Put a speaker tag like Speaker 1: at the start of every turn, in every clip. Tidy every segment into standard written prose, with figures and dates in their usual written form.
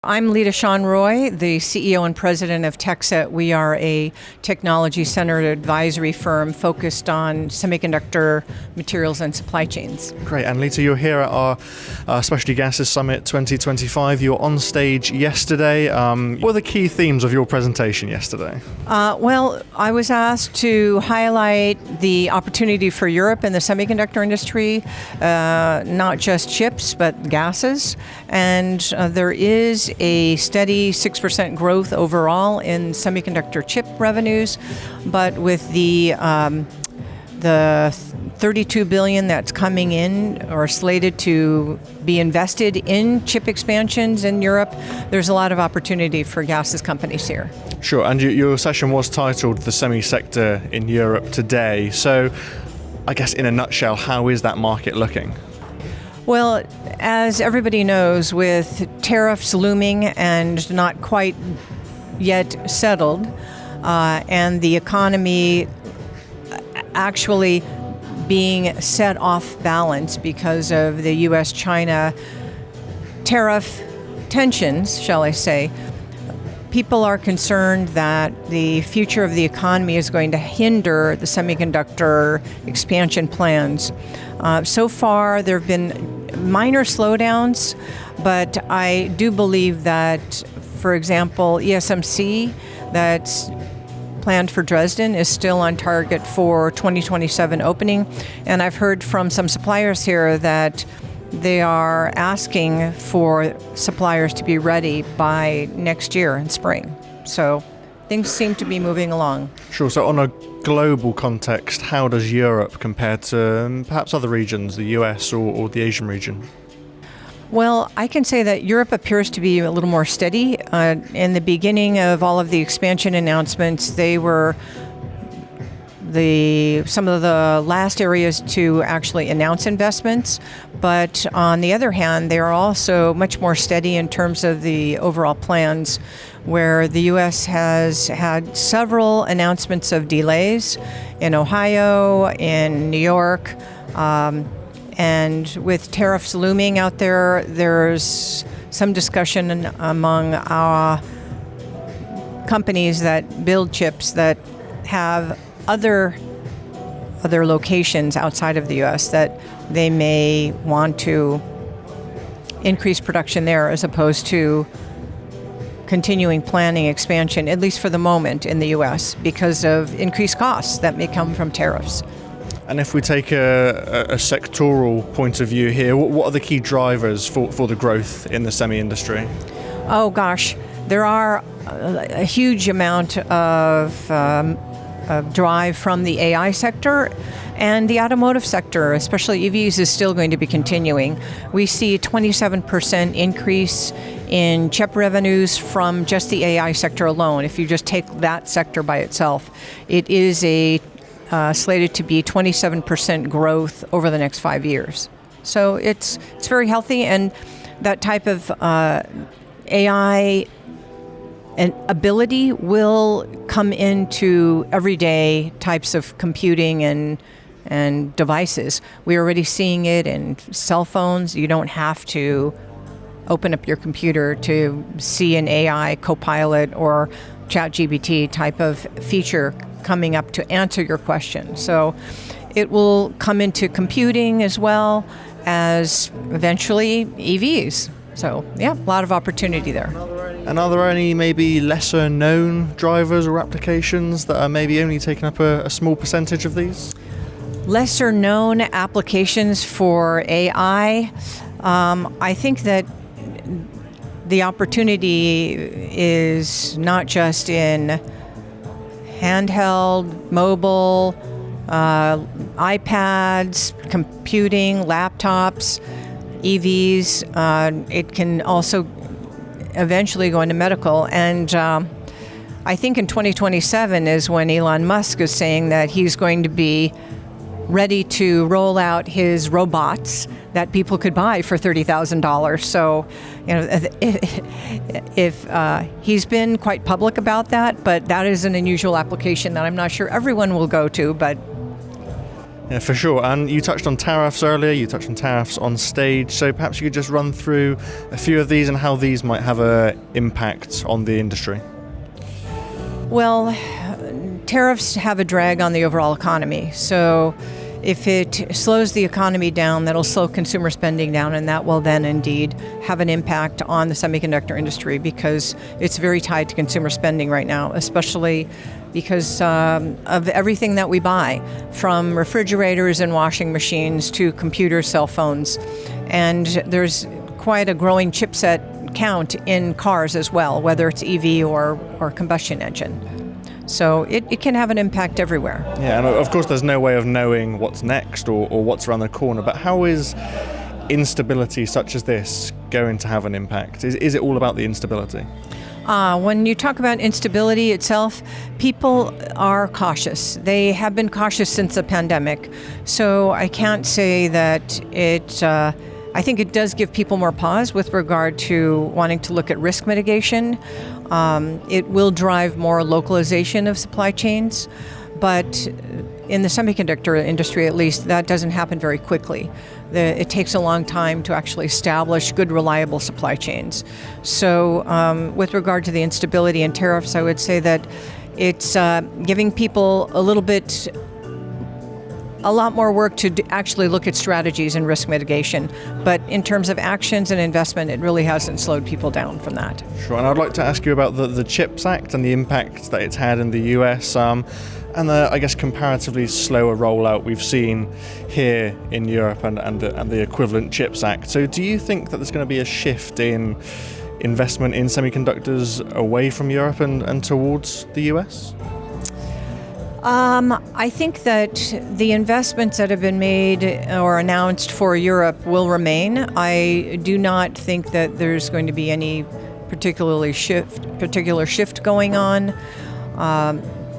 Speaker 1: I'm Lita Shon-Roy, the CEO and president of TECHCET. We are a technology-centered advisory firm focused on semiconductor materials and supply chains.
Speaker 2: Great. And Lita, you're here at our Specialty Gases Summit 2025. You were on stage yesterday. What were the key themes of your presentation yesterday?
Speaker 1: Well, I was asked to highlight the opportunity for Europe in the semiconductor industry, not just chips, but gases. And there is a steady 6% growth overall in semiconductor chip revenues, but with the $32 billion that's coming in or slated to be invested in chip expansions in Europe, there's a lot of opportunity for gases companies here.
Speaker 2: Sure, and your session was titled The Semi Sector in Europe Today. So I guess in a nutshell, how is that market looking?
Speaker 1: Well, as everybody knows, with tariffs looming and not quite yet settled, and the economy actually being set off balance because of the U.S.-China tariff tensions, shall I say, people are concerned that the future of the economy is going to hinder the semiconductor expansion plans. So far, there have been minor slowdowns, but I do believe that, for example, ESMC, that's planned for Dresden, is still on target for 2027 opening. And I've heard from some suppliers here that they are asking for suppliers to be ready by next year in spring. So things seem to be moving along.
Speaker 2: Sure. So on a global context, how does Europe compare to perhaps other regions, the US or the Asian region?
Speaker 1: Well, I can say that Europe appears to be a little more steady. In the beginning of all of the expansion announcements, they were some of the last areas to actually announce investments. But on the other hand, they are also much more steady in terms of the overall plans, where the U.S. has had several announcements of delays in Ohio, in New York, and with tariffs looming out there, there's some discussion among our companies that build chips that have other locations outside of the U.S. that they may want to increase production there as opposed to continuing planning expansion, at least for the moment, in the U.S. because of increased costs that may come from tariffs.
Speaker 2: And if we take a sectoral point of view here, what are the key drivers for the growth in the semi industry?
Speaker 1: Oh gosh, there are a huge amount of drive from the AI sector, and the automotive sector, especially EVs, is still going to be continuing. We see a 27% increase in chip revenues from just the AI sector alone. If you just take that sector by itself, it is slated to be 27% growth over the next 5 years. So it's very healthy, and that type of AI and ability will come into everyday types of computing and devices. We're already seeing it in cell phones. You don't have to open up your computer to see an AI copilot or ChatGPT type of feature coming up to answer your question. So it will come into computing as well as eventually EVs. So yeah, a lot of opportunity there.
Speaker 2: And are there any maybe lesser known drivers or applications that are maybe only taking up a small percentage of these?
Speaker 1: Lesser known applications for AI, I think that the opportunity is not just in handheld, mobile, iPads, computing, laptops, EVs. It can also eventually go into medical. And I think in 2027 is when Elon Musk is saying that he's going to be ready to roll out his robots that people could buy for $30,000. So, if he's been quite public about that, but that is an unusual application that I'm not sure everyone will go to, but
Speaker 2: Yeah, for sure. And you touched on tariffs earlier, you touched on tariffs on stage, so perhaps you could just run through a few of these and how these might have an impact on the industry.
Speaker 1: Well, tariffs have a drag on the overall economy. So if it slows the economy down, that'll slow consumer spending down, and that will then indeed have an impact on the semiconductor industry because it's very tied to consumer spending right now, especially because of everything that we buy, from refrigerators and washing machines to computers, cell phones. And there's quite a growing chipset count in cars as well, whether it's EV or combustion engine. So it can have an impact everywhere.
Speaker 2: Yeah, and of course there's no way of knowing what's next or what's around the corner, but how is instability such as this going to have an impact? Is it all about the instability?
Speaker 1: When you talk about instability itself, people are cautious. They have been cautious since the pandemic. So I can't say that I think it does give people more pause with regard to wanting to look at risk mitigation. It will drive more localization of supply chains, but in the semiconductor industry, at least, that doesn't happen very quickly. It takes a long time to actually establish good, reliable supply chains. So with regard to the instability and tariffs, I would say that it's giving people a lot more work to actually look at strategies and risk mitigation. But in terms of actions and investment, it really hasn't slowed people down from that.
Speaker 2: Sure, and I'd like to ask you about the CHIPS Act and the impact that it's had in the US and the, I guess, comparatively slower rollout we've seen here in Europe and the equivalent CHIPS Act. So do you think that there's going to be a shift in investment in semiconductors away from Europe and towards the US?
Speaker 1: I think that the investments that have been made or announced for Europe will remain. I do not think that there's going to be any particular shift going on.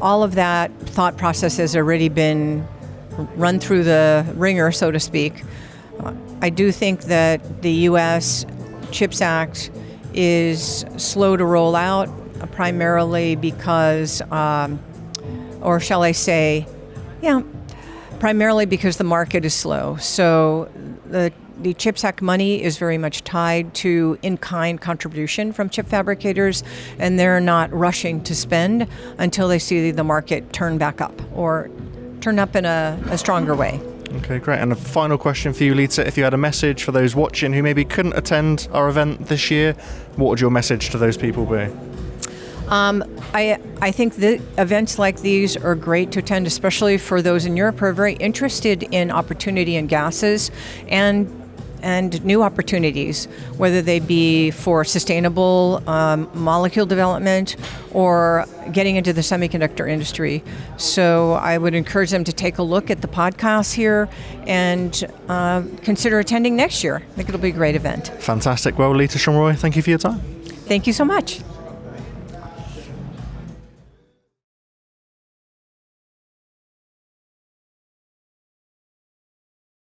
Speaker 1: All of that thought process has already been run through the ringer, so to speak. I do think that the U.S. CHIPS Act is slow to roll out, primarily because or shall I say, primarily because the market is slow. So the CHIPS Act money is very much tied to in-kind contribution from chip fabricators, and they're not rushing to spend until they see the market turn back up or turn up in a stronger way.
Speaker 2: Okay, great. And a final question for you, Lita. If you had a message for those watching who maybe couldn't attend our event this year, what would your message to those people be?
Speaker 1: I think that events like these are great to attend, especially for those in Europe who are very interested in opportunity in gases and new opportunities, whether they be for sustainable molecule development or getting into the semiconductor industry. So I would encourage them to take a look at the podcast here and consider attending next year. I think it'll be a great event.
Speaker 2: Fantastic. Well, Lita Shon-Roy, thank you for your time.
Speaker 1: Thank you so much.